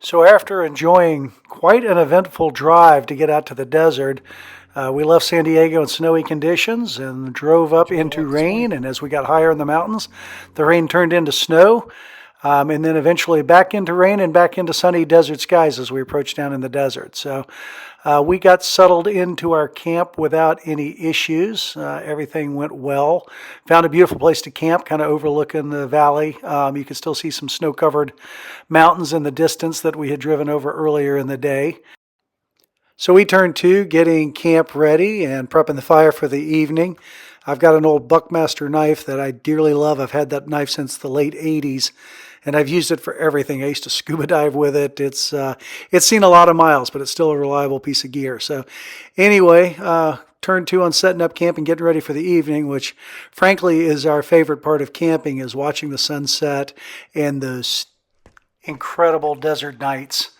So after enjoying quite an eventful drive to get out to the desert, we left San Diego in snowy conditions and drove up into rain. And as we got higher in the mountains, the rain turned into snow, and then eventually back into rain and back into sunny desert skies as we approached down in the desert. So we got settled into our camp without any issues. Everything went well. Found a beautiful place to camp, kind of overlooking the valley. You can still see some snow-covered mountains in the distance that we had driven over earlier in the day. So we turned to getting camp ready and prepping the fire for the evening. I've got an old Buckmaster knife that I dearly love. I've had that knife since the late 80s, and I've used it for everything. I used to scuba dive with it. It's seen a lot of miles, but it's still a reliable piece of gear. So anyway, turn to on setting up camp and getting ready for the evening, which frankly is our favorite part of camping, is watching the sunset and those incredible desert nights.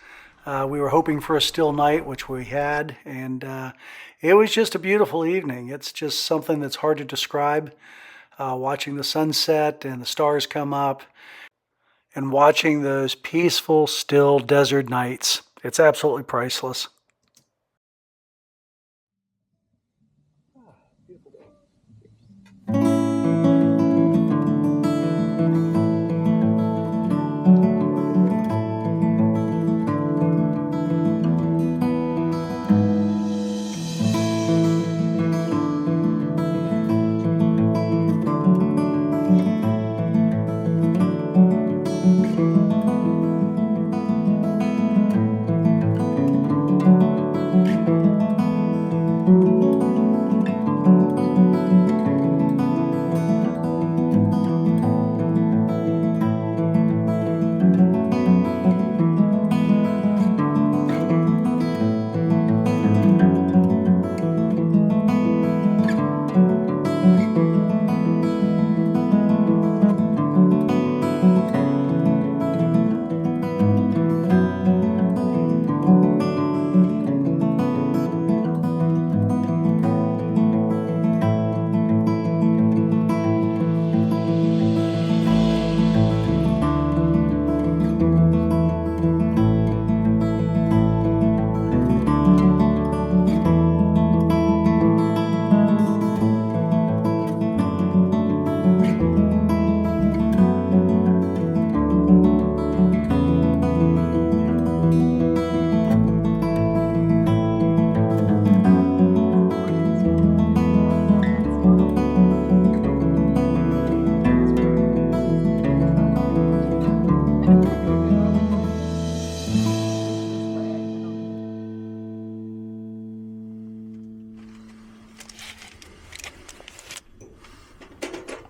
We were hoping for a still night, which we had, and it was just a beautiful evening. It's just something that's hard to describe. Watching the sunset and the stars come up and watching those peaceful, still desert nights. It's absolutely priceless.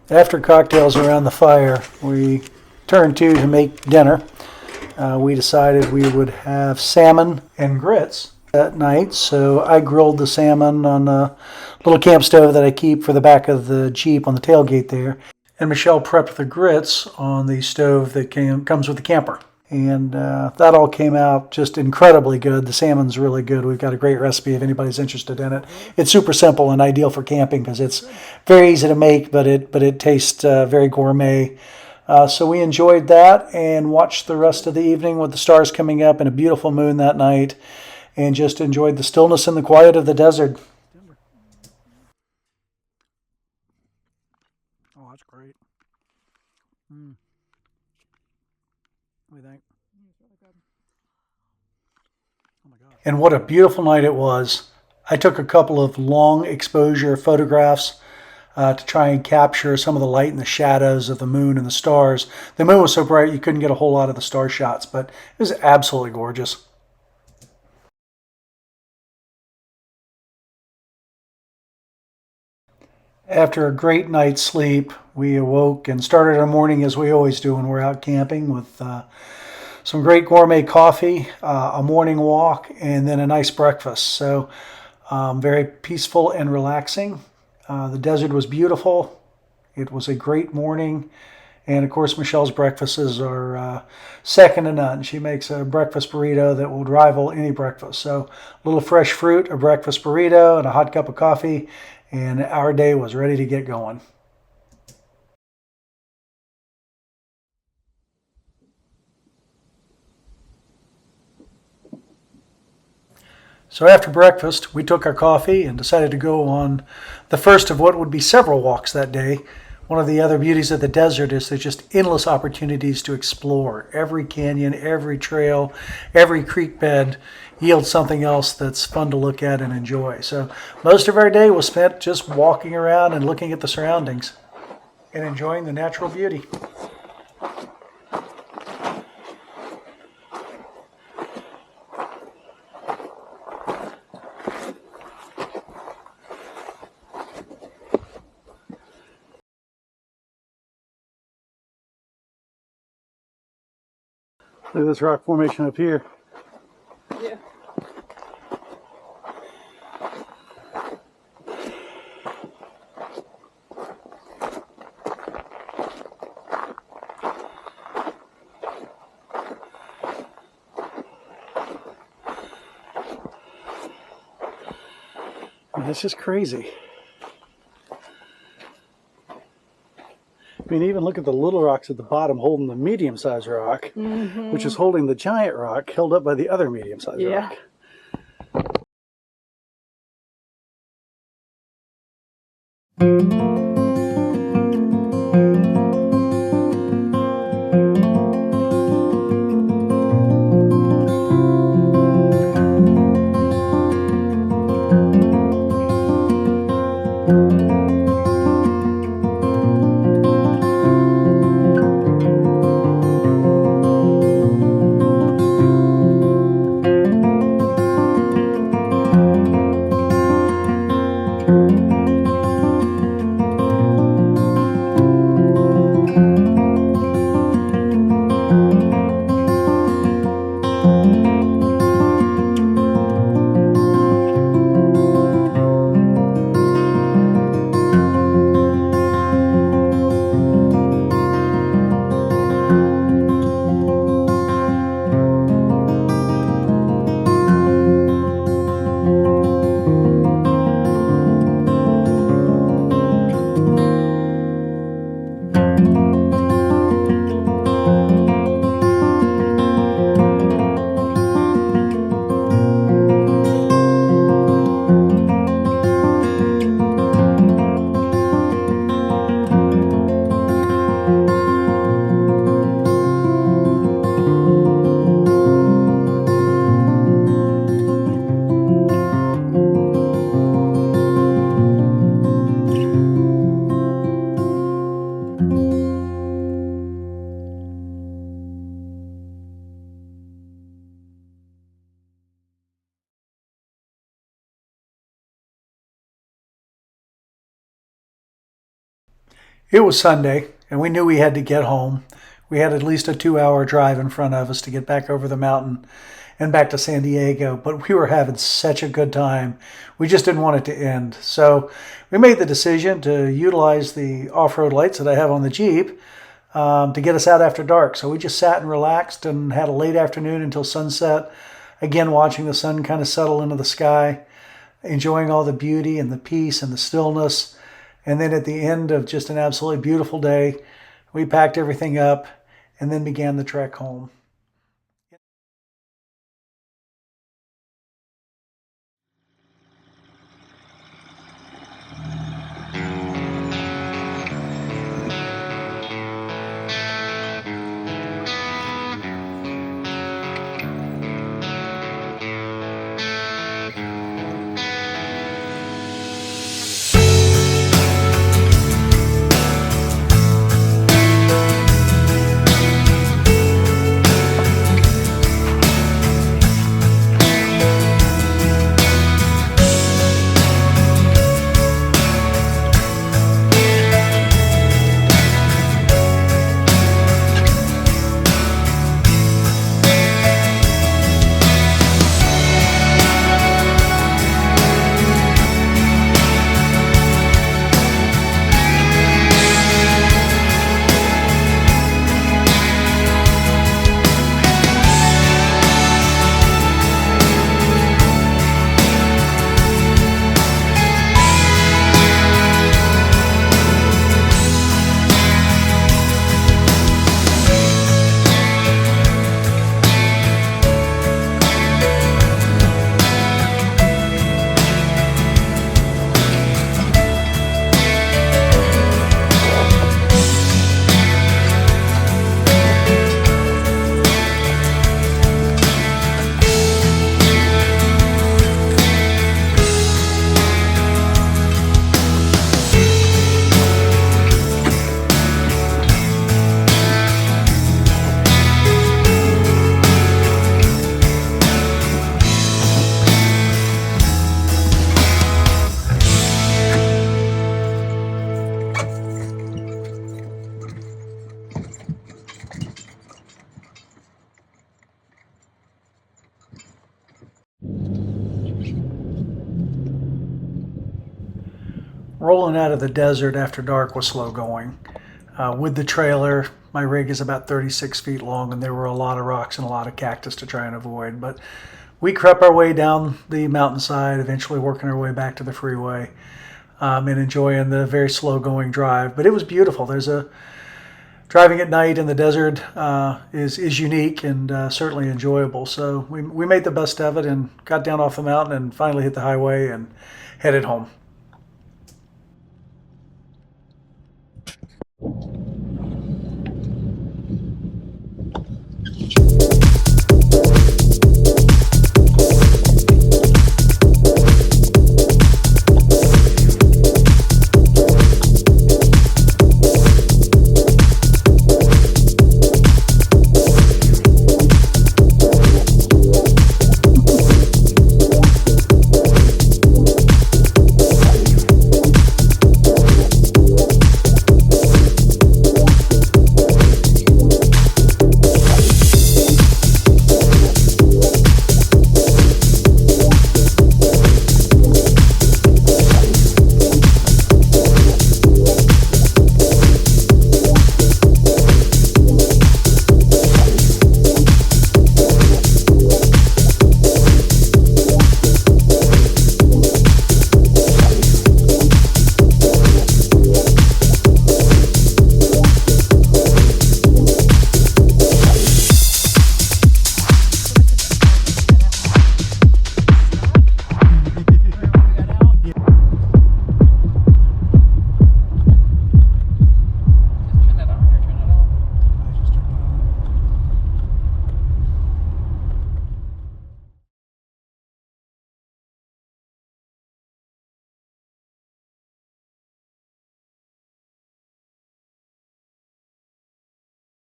After cocktails around the fire, we turned to make dinner. We decided we would have salmon and grits that night, so I grilled the salmon on a little camp stove that I keep for the back of the Jeep on the tailgate there, and Michelle prepped the grits on the stove that comes with the camper. And that all came out just incredibly good. The salmon's really good. We've got a great recipe if anybody's interested in it. It's super simple and ideal for camping because it's very easy to make, but it tastes very gourmet. So we enjoyed that and watched the rest of the evening with the stars coming up and a beautiful moon that night, and just enjoyed the stillness and the quiet of the desert. Oh, that's great. What do you think? Oh my God. And what a beautiful night it was. I took a couple of long exposure photographs to try and capture some of the light and the shadows of the moon and the stars. The moon was so bright you couldn't get a whole lot of the star shots, but it was absolutely gorgeous. After a great night's sleep, we awoke and started our morning as we always do when we're out camping, with some great gourmet coffee, a morning walk, and then a nice breakfast. So very peaceful and relaxing. The desert was beautiful. It was a great morning. And of course, Michelle's breakfasts are second to none. She makes a breakfast burrito that will rival any breakfast. So a little fresh fruit, a breakfast burrito, and a hot cup of coffee, and our day was ready to get going. So after breakfast, we took our coffee and decided to go on the first of what would be several walks that day. One of the other beauties of the desert is there's just endless opportunities to explore. Every canyon, every trail, every creek bed yields something else that's fun to look at and enjoy. So most of our day was spent just walking around and looking at the surroundings and enjoying the natural beauty. Look at this rock formation up here. Yeah. That's just crazy. I mean, even look at the little rocks at the bottom holding the medium-sized rock, which is holding the giant rock held up by the other medium-sized rock. It was Sunday, and we knew we had to get home. We had at least a 2-hour drive in front of us to get back over the mountain and back to San Diego, but we were having such a good time. We just didn't want it to end. So we made the decision to utilize the off-road lights that I have on the Jeep to get us out after dark. So we just sat and relaxed and had a late afternoon until sunset, again watching the sun kind of settle into the sky, enjoying all the beauty and the peace and the stillness. And then at the end of just an absolutely beautiful day, we packed everything up and then began the trek home. Rolling out of the desert after dark was slow going. With the trailer, my rig is about 36 feet long, and there were a lot of rocks and a lot of cactus to try and avoid. But we crept our way down the mountainside, eventually working our way back to the freeway, and enjoying the very slow going drive. But it was beautiful. Driving at night in the desert is unique and certainly enjoyable. So we made the best of it and got down off the mountain and finally hit the highway and headed home.